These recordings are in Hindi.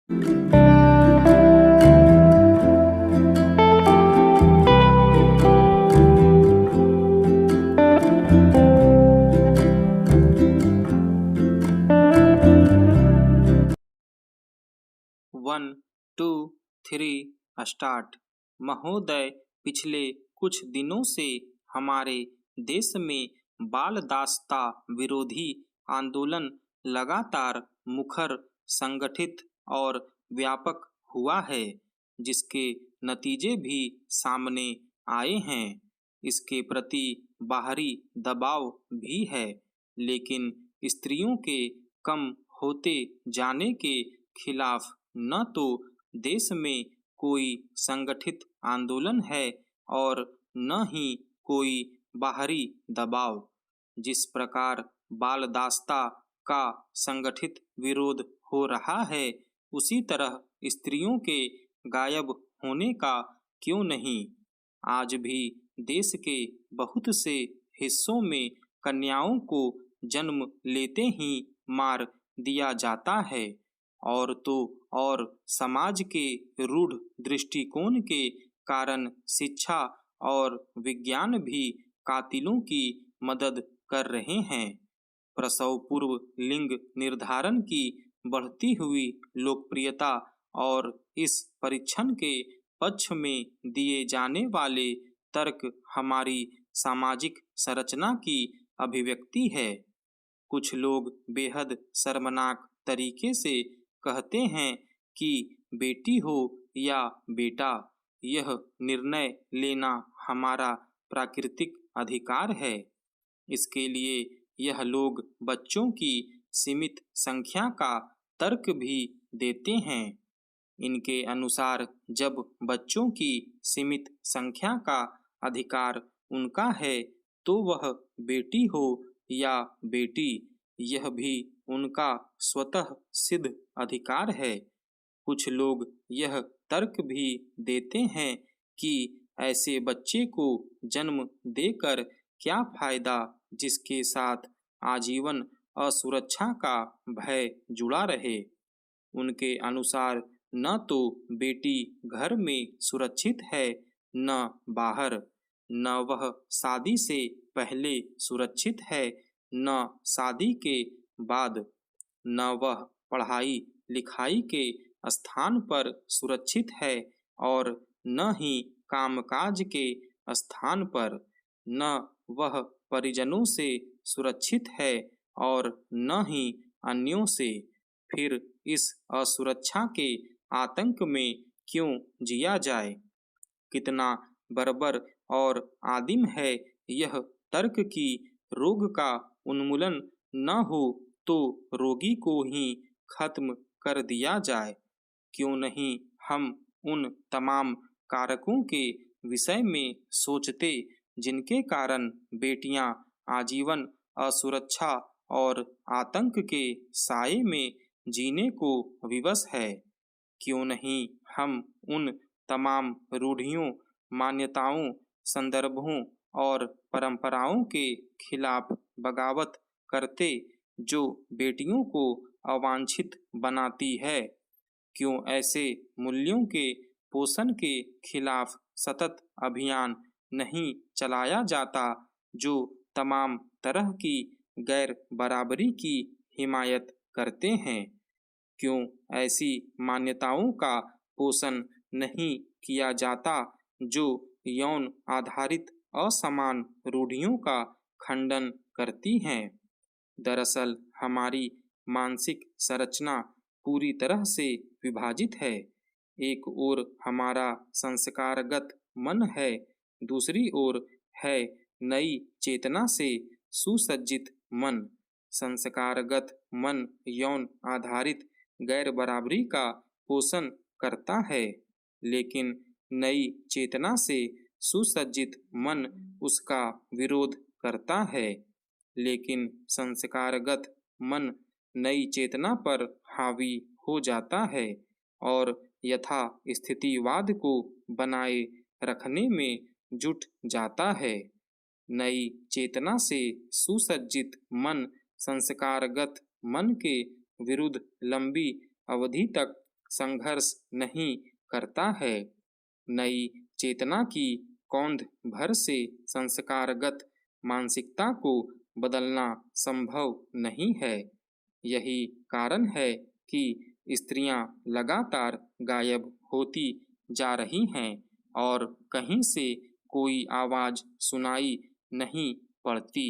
1 2 3 स्टार्ट। महोदय, पिछले कुछ दिनों से हमारे देश में बाल दासता विरोधी आंदोलन लगातार मुखर, संगठित और व्यापक हुआ है, जिसके नतीजे भी सामने आए हैं। इसके प्रति बाहरी दबाव भी है, लेकिन स्त्रियों के कम होते जाने के खिलाफ न तो देश में कोई संगठित आंदोलन है और न ही कोई बाहरी दबाव। जिस प्रकार बाल दासता का संगठित विरोध हो रहा है, उसी तरह स्त्रियों के गायब होने का क्यों नहीं। आज भी देश के बहुत से हिस्सों में कन्याओं को जन्म लेते ही मार दिया जाता है, और तो और समाज के रूढ़ दृष्टिकोण के कारण शिक्षा और विज्ञान भी कातिलों की मदद कर रहे हैं। प्रसव पूर्व लिंग निर्धारण की बढ़ती हुई लोकप्रियता और इस परीक्षण के पक्ष में दिए जाने वाले तर्क हमारी सामाजिक संरचना की अभिव्यक्ति है। कुछ लोग बेहद शर्मनाक तरीके से कहते हैं कि बेटी हो या बेटा, यह निर्णय लेना हमारा प्राकृतिक अधिकार है। इसके लिए यह लोग बच्चों की सीमित संख्या का तर्क भी देते हैं। इनके अनुसार जब बच्चों की सीमित संख्या का अधिकार उनका है, तो वह बेटी हो या बेटी, यह भी उनका स्वतः सिद्ध अधिकार है। कुछ लोग यह तर्क भी देते हैं कि ऐसे बच्चे को जन्म देकर क्या फायदा, जिसके साथ आजीवन असुरक्षा का भय जुड़ा रहे। उनके अनुसार न तो बेटी घर में सुरक्षित है, न बाहर, न वह शादी से पहले सुरक्षित है, न शादी के बाद, न वह पढ़ाई लिखाई के स्थान पर सुरक्षित है और न ही कामकाज के स्थान पर, न वह परिजनों से सुरक्षित है और न ही अन्यों से। फिर इस असुरक्षा के आतंक में क्यों जिया जाए। कितना बर्बर और आदिम है यह तर्क कि रोग का उन्मूलन न हो तो रोगी को ही खत्म कर दिया जाए। क्यों नहीं हम उन तमाम कारकों के विषय में सोचते जिनके कारण बेटियां आजीवन असुरक्षा और आतंक के साए में जीने को विवश है। क्यों नहीं हम उन तमाम रूढ़ियों, मान्यताओं, संदर्भों और परंपराओं के खिलाफ बगावत करते जो बेटियों को अवांछित बनाती है। क्यों ऐसे मूल्यों के पोषण के खिलाफ सतत अभियान नहीं चलाया जाता जो तमाम तरह की गैर बराबरी की हिमायत करते हैं। क्यों ऐसी मान्यताओं का पोषण नहीं किया जाता जो यौन आधारित असमान रूढ़ियों का खंडन करती हैं। दरअसल हमारी मानसिक संरचना पूरी तरह से विभाजित है। एक ओर हमारा संस्कारगत मन है, दूसरी ओर है नई चेतना से सुसज्जित मन। संस्कारगत मन यौन आधारित गैर बराबरी का पोषण करता है, लेकिन नई चेतना से सुसज्जित मन उसका विरोध करता है। लेकिन संस्कारगत मन नई चेतना पर हावी हो जाता है और यथा स्थितिवाद को बनाए रखने में जुट जाता है। नई चेतना से सुसज्जित मन संस्कारगत मन के विरुद्ध लंबी अवधि तक संघर्ष नहीं करता है। नई चेतना की कौंध भर से संस्कारगत मानसिकता को बदलना संभव नहीं है। यही कारण है कि स्त्रियां लगातार गायब होती जा रही हैं और कहीं से कोई आवाज सुनाई नहीं पड़ती।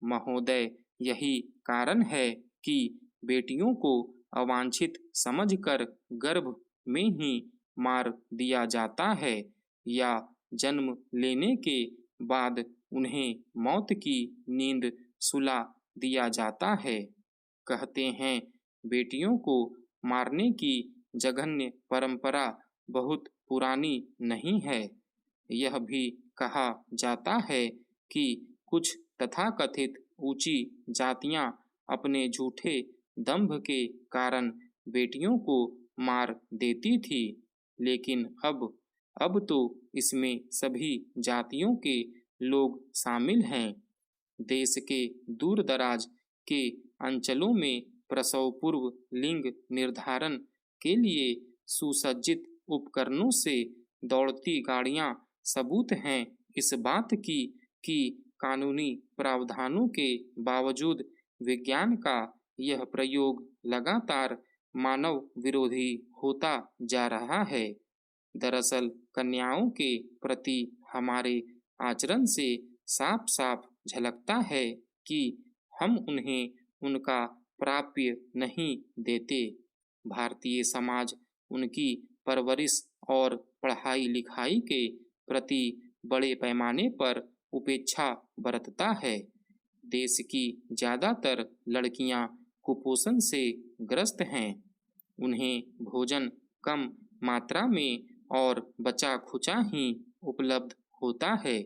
महोदय, यही कारण है कि बेटियों को अवांछित समझकर गर्भ में ही मार दिया जाता है या जन्म लेने के बाद उन्हें मौत की नींद सुला दिया जाता है। कहते हैं, बेटियों को मारने की जघन्य परंपरा बहुत पुरानी नहीं है। यह भी कहा जाता है कि कुछ तथाकथित ऊंची जातियां अपने झूठे दंभ के कारण बेटियों को मार देती थी, लेकिन अब तो इसमें सभी जातियों के लोग शामिल हैं। देश के दूर दराज के अंचलों में प्रसव पूर्व लिंग निर्धारण के लिए सुसज्जित उपकरणों से दौड़ती गाड़ियां सबूत हैं इस बात की कि कानूनी प्रावधानों के बावजूद विज्ञान का यह प्रयोग लगातार मानव विरोधी होता जा रहा है। दरअसल कन्याओं के प्रति हमारे आचरण से साफ साफ झलकता है कि हम उन्हें उनका प्राप्य नहीं देते। भारतीय समाज उनकी परवरिश और पढ़ाई लिखाई के प्रति बड़े पैमाने पर उपेक्षा बरतता है। देश की ज्यादातर लड़कियां कुपोषण से ग्रस्त हैं। उन्हें भोजन कम मात्रा में और बचा खुचा ही उपलब्ध होता है।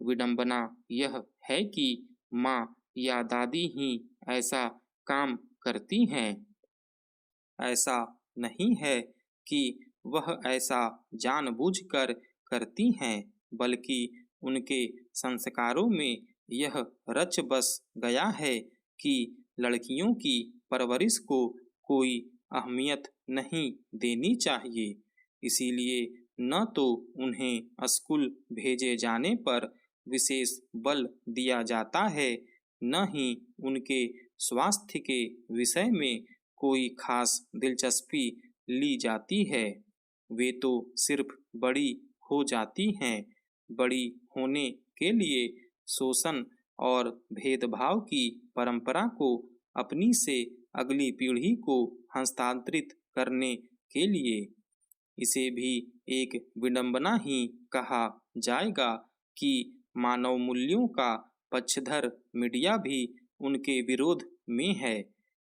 विडंबना यह है कि माँ या दादी ही ऐसा काम करती हैं। ऐसा नहीं है कि वह ऐसा जानबूझकर करती हैं, बल्कि उनके संस्कारों में यह रच बस गया है कि लड़कियों की परवरिश को कोई अहमियत नहीं देनी चाहिए। इसीलिए न तो उन्हें स्कूल भेजे जाने पर विशेष बल दिया जाता है, न ही उनके स्वास्थ्य के विषय में कोई खास दिलचस्पी ली जाती है। वे तो सिर्फ बड़ी हो जाती हैं। बड़ी होने के लिए शोषण और भेदभाव की परंपरा को अपनी से अगली पीढ़ी को हस्तांतरित करने के लिए। इसे भी एक विडंबना ही कहा जाएगा कि मानव मूल्यों का पक्षधर मीडिया भी उनके विरोध में है।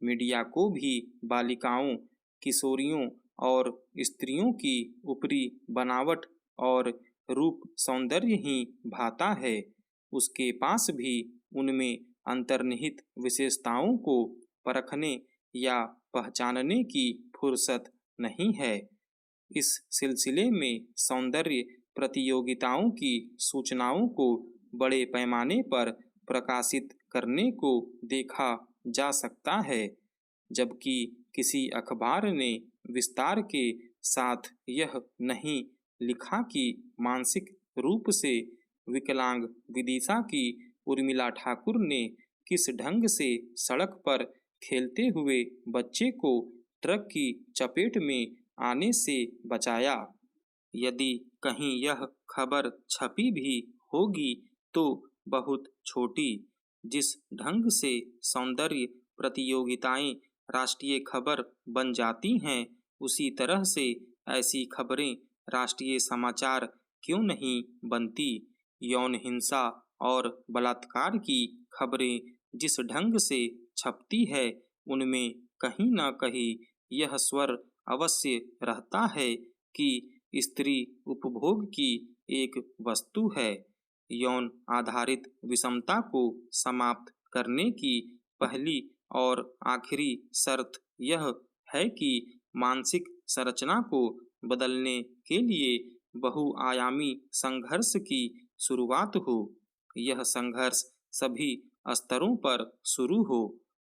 मीडिया को भी बालिकाओं, किशोरियों और स्त्रियों की ऊपरी बनावट और रूप सौंदर्य ही भाता है। उसके पास भी उनमें अंतर्निहित विशेषताओं को परखने या पहचानने की फुर्सत नहीं है। इस सिलसिले में सौंदर्य प्रतियोगिताओं की सूचनाओं को बड़े पैमाने पर प्रकाशित करने को देखा जा सकता है, जबकि किसी अखबार ने विस्तार के साथ यह नहीं लिखा कि मानसिक रूप से विकलांग विदिशा की उर्मिला ठाकुर ने किस ढंग से सड़क पर खेलते हुए बच्चे को ट्रक की चपेट में आने से बचाया। यदि कहीं यह खबर छपी भी होगी तो बहुत छोटी। जिस ढंग से सौंदर्य प्रतियोगिताएं राष्ट्रीय खबर बन जाती हैं, उसी तरह से ऐसी खबरें राष्ट्रीय समाचार क्यों नहीं बनती। यौन हिंसा और बलात्कार की खबरें जिस ढंग से छपती है, उनमें कहीं न कहीं यह स्वर अवश्य रहता है कि स्त्री उपभोग की एक वस्तु है। यौन आधारित विषमता को समाप्त करने की पहली और आखिरी शर्त यह है कि मानसिक संरचना को बदलने के लिए बहुआयामी संघर्ष की शुरुआत हो। यह संघर्ष सभी स्तरों पर शुरू हो।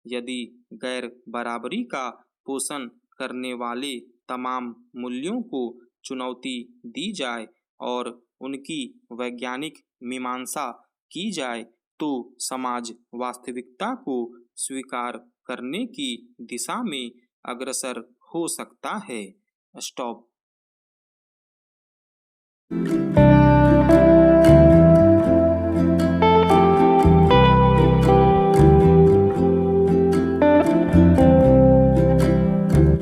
यदि गैर बराबरी का पोषण करने वाले तमाम मूल्यों को चुनौती दी जाए और उनकी वैज्ञानिक मीमांसा की जाए तो समाज वास्तविकता को स्वीकार करने की दिशा में अग्रसर हो सकता है। स्टॉप।